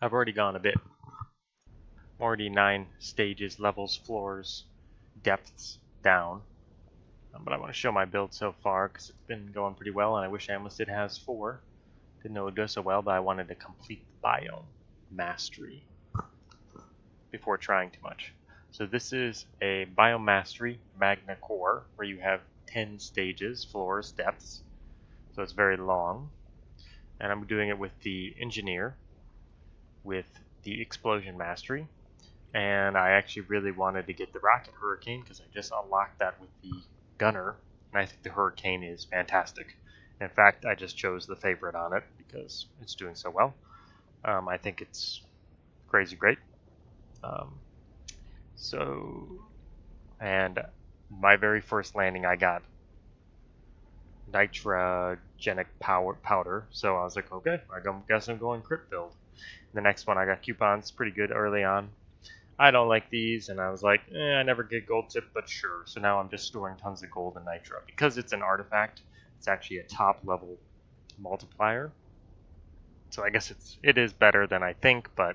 I've already gone a bit. I'm already 9 stages, levels, floors, depths down. But I want to show my build so far because it's been going pretty well, and I wish Amlisted has 4. Didn't know it would go so well, but I wanted to complete the biome mastery before trying too much. So this is a biome mastery magna core where you have 10 stages, floors, depths. So it's very long. And I'm doing it with the engineer, with the explosion mastery. And I actually really wanted to get the rocket hurricane because I just unlocked that with the gunner, and I think the hurricane is fantastic. In fact, I just chose the favorite on it because it's doing so well. I think it's crazy great. And my very first landing, I got nitrogenic powder, so I was like, okay, I guess I'm going crit build. The next one, I got coupons, pretty good early on. I don't like these, and I was like, I never get gold tip, but sure. So now I'm just storing tons of gold and nitro. Because it's an artifact, it's actually a top level multiplier. So I guess it is better than I think, but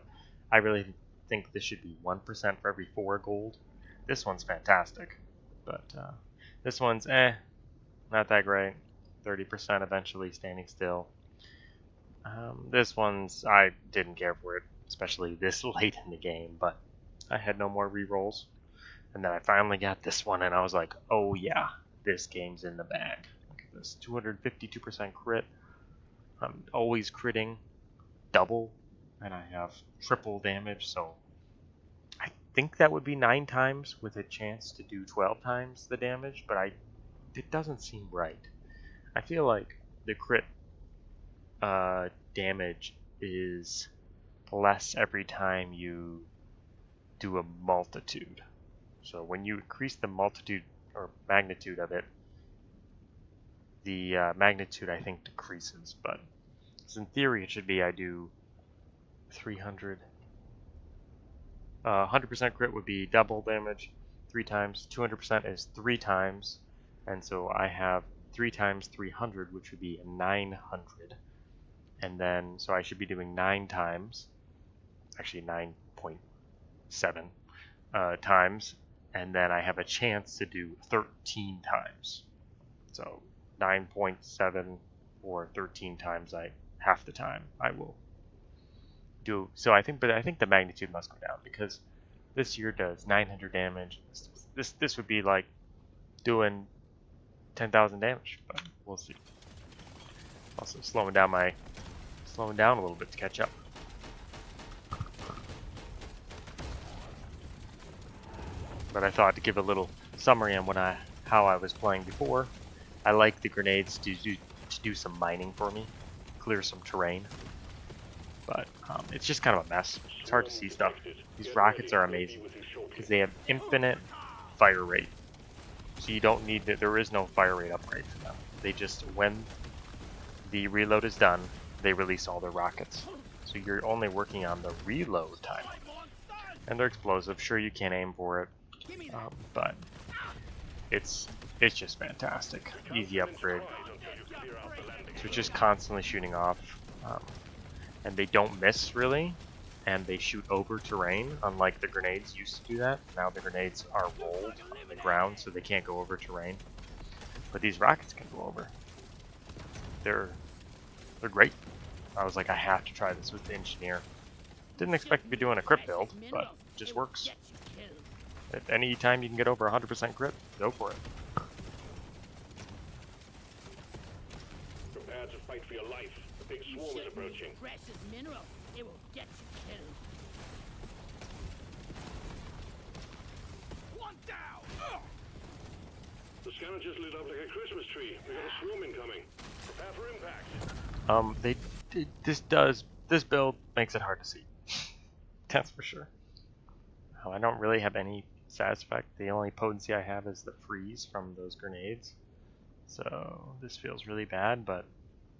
I really think this should be 1% for every 4 gold. This one's fantastic, but this one's not that great. 30% eventually standing still. This one's, I didn't care for it, especially this late in the game, but I had no more rerolls. And then I finally got this one, and I was like, oh yeah, this game's in the bag. Look at this, 252% crit. I'm always critting double, and I have triple damage, so I think that would be 9 times with a chance to do 12 times the damage, but it doesn't seem right. I feel like the crit damage is less every time you do a multitude. So when you increase the multitude or magnitude of it, the magnitude I think decreases, but in theory it should be I do 300. 100% crit would be double damage 3 times, 200% is 3 times, and so I have 3 times 300, which would be 900. And then, so I should be doing 9 times, actually 9.7 times, and then I have a chance to do 13 times. So 9.7 or 13 times, half the time I will do. So I think the magnitude must go down because this year does 900 damage. This would be like doing 10,000 damage, but we'll see. Also slowing down a little bit to catch up. But I thought to give a little summary on how I was playing before. I like the grenades to do some mining for me, clear some terrain. But it's just kind of a mess. It's hard to see stuff. These rockets are amazing because they have infinite fire rate. So you don't need there is no fire rate upgrade for them. They just, when the reload is done, they release all their rockets. So you're only working on the reload time. And they're explosive. Sure, you can't aim for it, but it's just fantastic. Easy upgrade. So it's just constantly shooting off, and they don't miss really, and they shoot over terrain. Unlike the grenades used to do that. Now the grenades are rolled on the ground, so they can't go over terrain. But these rockets can go over. They're great. I was like, I have to try this with the engineer. Didn't expect to be doing a crit build, but it just works. If any time you can get over 100% crit, go for it. Prepare to fight for your life. The big swarm is approaching. Precious mineral. It will get you killed. One down. The scanner just lit up like a Christmas tree. We got a swarm incoming. Prepare for impact. This build makes it hard to see. That's for sure. I don't really have any status effect. The only potency I have is the freeze from those grenades. So this feels really bad, but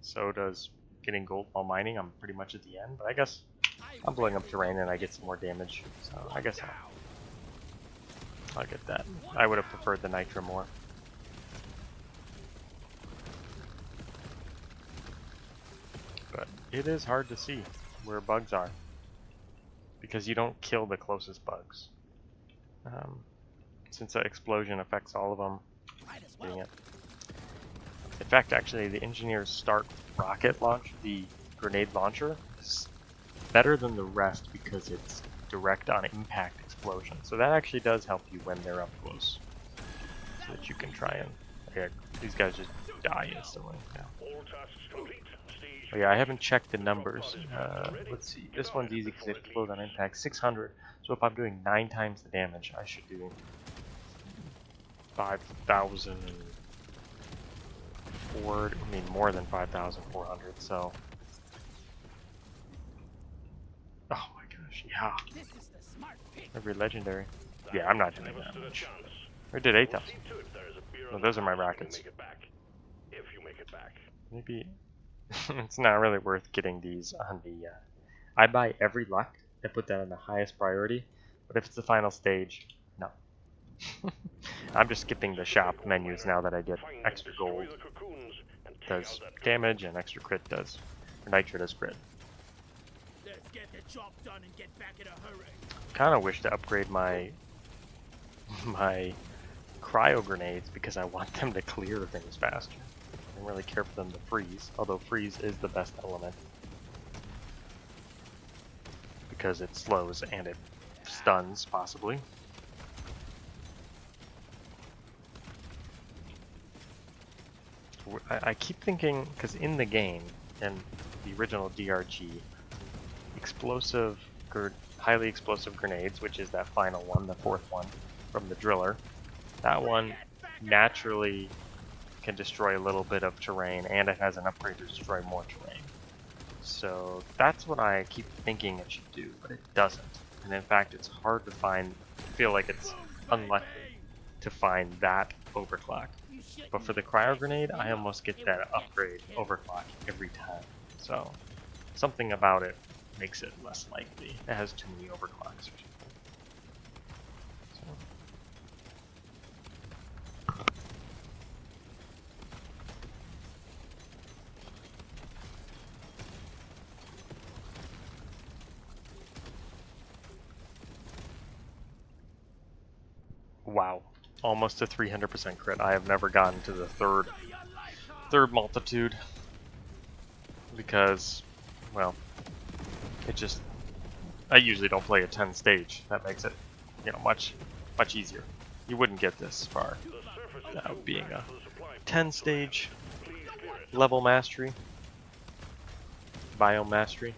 so does getting gold while mining. I'm pretty much at the end, but I guess I'm blowing up terrain and I get some more damage. So I guess I'll get that. I would have preferred the nitro more. But it is hard to see where bugs are. because you don't kill the closest bugs. Since the explosion affects all of them. Might as Dang well. it. In fact, actually, the engineers start rocket launch, the grenade launcher, is better than the rest because it's direct on impact explosion. So that actually does help you when they're up close, so that you can try and. Yeah, these guys just die instantly. Yeah. All tasks complete. Stage. Oh yeah, I haven't checked the numbers. Let's see. This one's easy because it explodes on impact. 600. So if I'm doing 9 times the damage, I should do 5,004. I mean, more than 5,400. So. Oh my gosh, yeah. This is the smart pick. Every legendary. Yeah, I'm not doing that Stood a much. chance. I did 8,000. See to it there's a beer Well, on those the are my house if you rockets. make it back. If you make it back. Maybe it's not really worth getting these on the. I buy every luck. I put that on the highest priority. But if it's the final stage, no. I'm just skipping the shop menus now that I get Find and extra destroy gold. the cocoons and take Does out that damage and extra crit does. Or nitro does crit. Let's get the job done and get back in a hurry. Kind of wish to upgrade my cryo grenades because I want them to clear things faster. I don't really care for them to freeze, although freeze is the best element because it slows and it stuns possibly. I keep thinking, because in the game, in the original DRG, highly explosive grenades, which is that final one, the 4th one from the driller, that one naturally can destroy a little bit of terrain, and it has an upgrade to destroy more terrain. So that's what I keep thinking it should do, but it doesn't. And in fact, it's hard to find. I feel like it's unlikely to find that overclock. But for the cryo grenade, I almost get that upgrade overclock every time. So something about it makes it less likely. It has too many overclocks or something. So. Wow, almost a 300% crit. I have never gotten to the third multitude because, well, it just, I usually don't play a 10 stage. That makes it, much easier. You wouldn't get this far without being a 10 stage level mastery, biome mastery.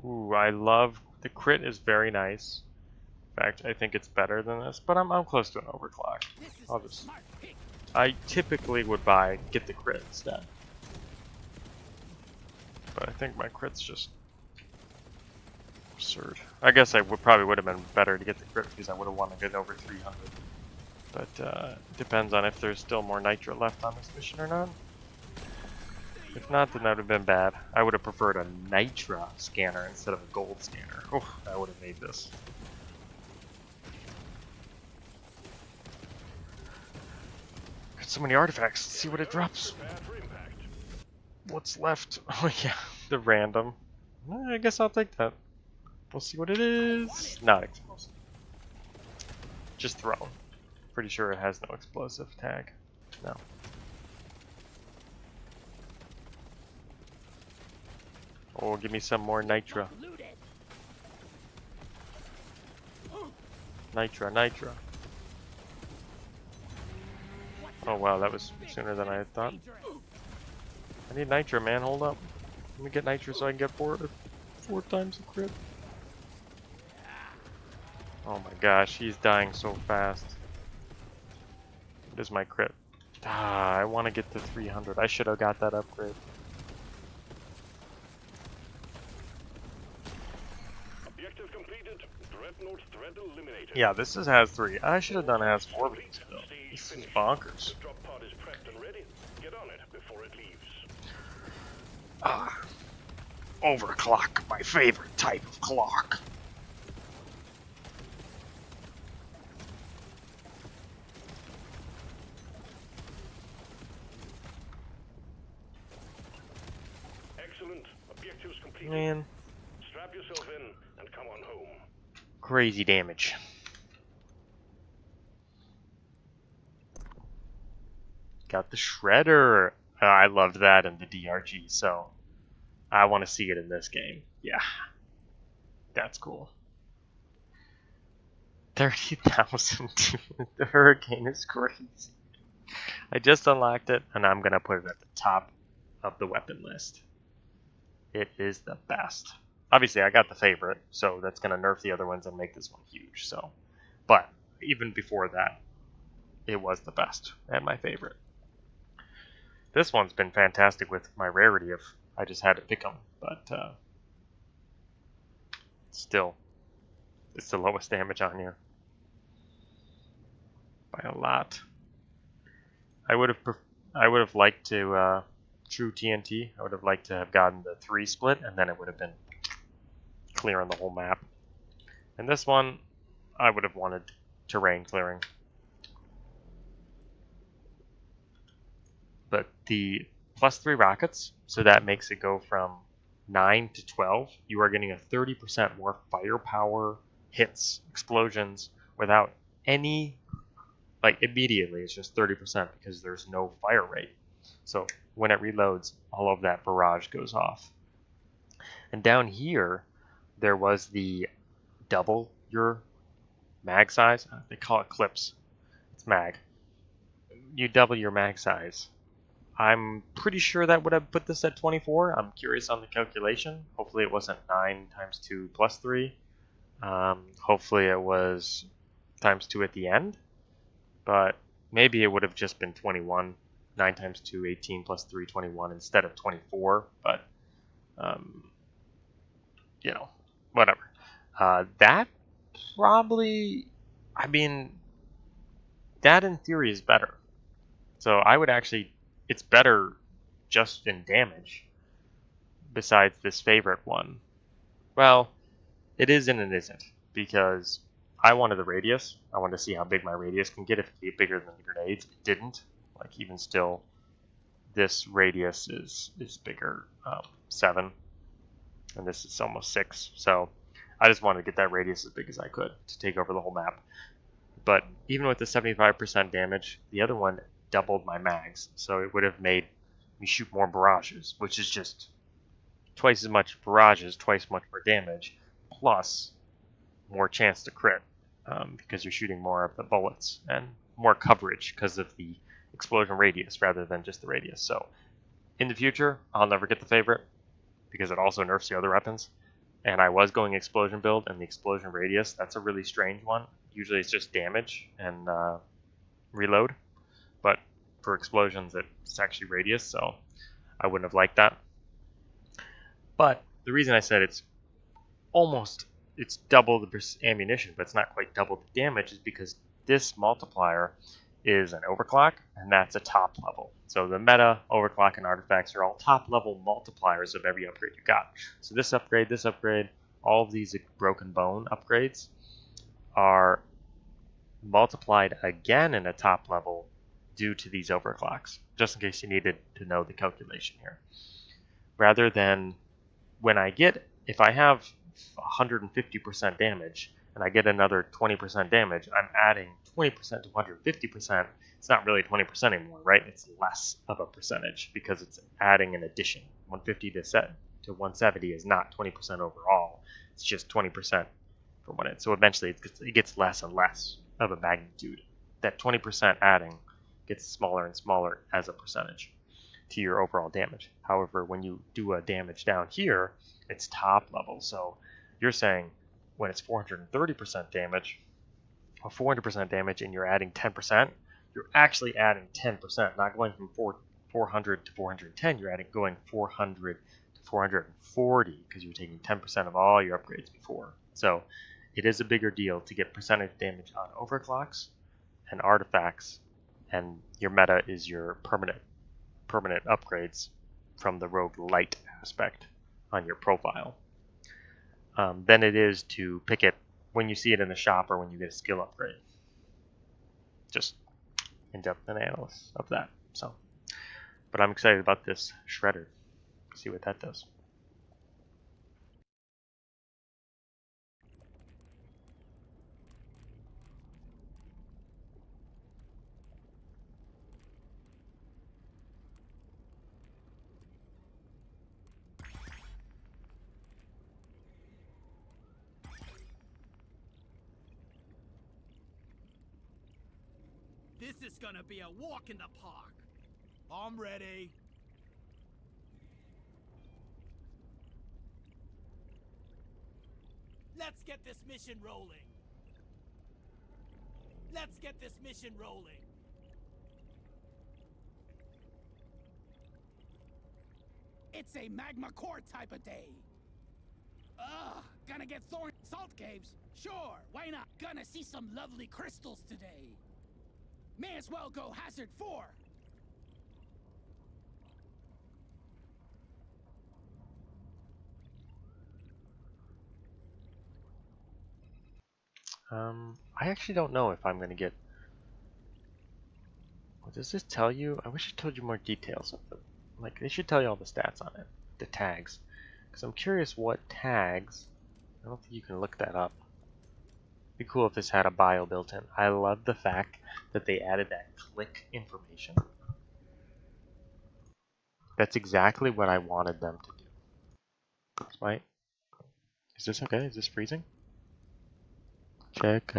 Ooh, I love the crit is very nice. In fact, I think it's better than this, but I'm close to an overclock. I'll just. I typically would get the crit instead, but I think my crit's just absurd. I guess I probably would have been better to get the crit because I would have wanted to get over 300. But it depends on if there's still more nitro left on this mission or not. If not, then that would have been bad. I would have preferred a Nitra scanner instead of a gold scanner. Oh, that would have made this. Got so many artifacts. Let's see what it drops. What's left? Oh yeah, the random. I guess I'll take that. We'll see what it is. Not explosive. Just thrown. Pretty sure it has no explosive tag. No. Oh, give me some more nitra. Nitra. Oh wow, that was sooner than I thought. I need nitra, man. Hold up. Let me get nitra so I can get 4 times the crit. Oh my gosh, he's dying so fast. What is my crit? Ah, I want to get to 300. I should have got that upgrade. Objective completed. Dreadnought threat eliminated. Yeah, this has 3. I should have done has 4 beats though. This is bonkers. The drop pod is prepped and ready. Get on it before it leaves. Ah, overclock, my favorite type of clock. Objectives completed. Man, Strap yourself in and come on home. crazy damage. Got the shredder. I loved that in the DRG, so I want to see it in this game. Yeah, that's cool. 30,000. The hurricane is crazy. I just unlocked it, and I'm gonna put it at the top of the weapon list. It is the best. Obviously, I got the favorite, so that's gonna nerf the other ones and make this one huge. So, but even before that, it was the best and my favorite. This one's been fantastic with my rarity of I just had to pick them, but still, it's the lowest damage on here by a lot. I would have liked to true TNT. I would have liked to have gotten the 3 split, and then it would have been clearing the whole map. And this one, I would have wanted terrain clearing. But the +3 rockets, so that makes it go from 9 to 12. You are getting a 30% more firepower hits, explosions, without any, like immediately it's just 30% because there's no fire rate. So when it reloads, all of that barrage goes off. And down here, there was the double your mag size. They call it clips. It's mag. You double your mag size. I'm pretty sure that would have put this at 24. I'm curious on the calculation. Hopefully it wasn't 9 times 2 plus 3. Hopefully it was times 2 at the end. But maybe it would have just been 21. 9 times 2, 18 plus 3, 21 instead of 24. But, you know, whatever. That probably, I mean, that in theory is better. So I would actually, it's better just in damage besides this favorite one. Well, it is and it isn't, because I wanted the radius. I wanted to see how big my radius can get. If it could get bigger than the grenades, it didn't. Like, even still, this radius is bigger, 7, and this is almost 6. So I just wanted to get that radius as big as I could to take over the whole map. But even with the 75% damage, the other one doubled my mags, so it would have made me shoot more barrages, which is just twice as much barrages, twice as much more damage, plus more chance to crit, because you're shooting more of the bullets, and more coverage because of the explosion radius rather than just the radius. So in the future, I'll never get the favorite, because it also nerfs the other weapons. And I was going explosion build, and the explosion radius, that's a really strange one. Usually it's just damage and reload, but for explosions it's actually radius, so I wouldn't have liked that. But the reason I said it's double the ammunition, but it's not quite double the damage, is because this multiplier is an overclock, and that's a top level. So the meta, overclock, and artifacts are all top level multipliers of every upgrade you got. So this upgrade, all of these broken bone upgrades are multiplied again in a top level due to these overclocks, just in case you needed to know the calculation here. Rather than if I have 150% damage and I get another 20% damage, I'm adding 20% to 150%. It's not really 20% anymore, right? It's less of a percentage because it's adding an addition. 150 to 170 is not 20% overall. It's just 20% from what it. So eventually it gets less and less of a magnitude. That 20% adding gets smaller and smaller as a percentage to your overall damage. However, when you do a damage down here, it's top level. So you're saying when it's 430% damage or 400% damage and you're adding 10%, you're actually adding 10%, not going from 400 to 410. You're going 400 to 440 because you're taking 10% of all your upgrades before. So it is a bigger deal to get percentage damage on overclocks and artifacts, and your meta is your permanent upgrades from the rogue light aspect on your profile. Than it is to pick it when you see it in the shop or when you get a skill upgrade. Just in-depth analysis of that. So, but I'm excited about this shredder. See what that does. This is gonna be a walk in the park. I'm ready. Let's get this mission rolling. Let's get this mission rolling. It's a magma core type of day. Ugh, gonna get thorn salt caves? Sure, why not? Gonna see some lovely crystals today. May as well go hazard 4. I actually don't know if I'm gonna get. What does this tell you? I wish it told you more details of them. Like, they should tell you all the stats on it, the tags. Because I'm curious what tags. I don't think you can look that up. It'd be cool if this had a bio built in. I love the fact that they added that click information. That's exactly what I wanted them to do. Right? Is this okay? Is this freezing? Check.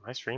My stream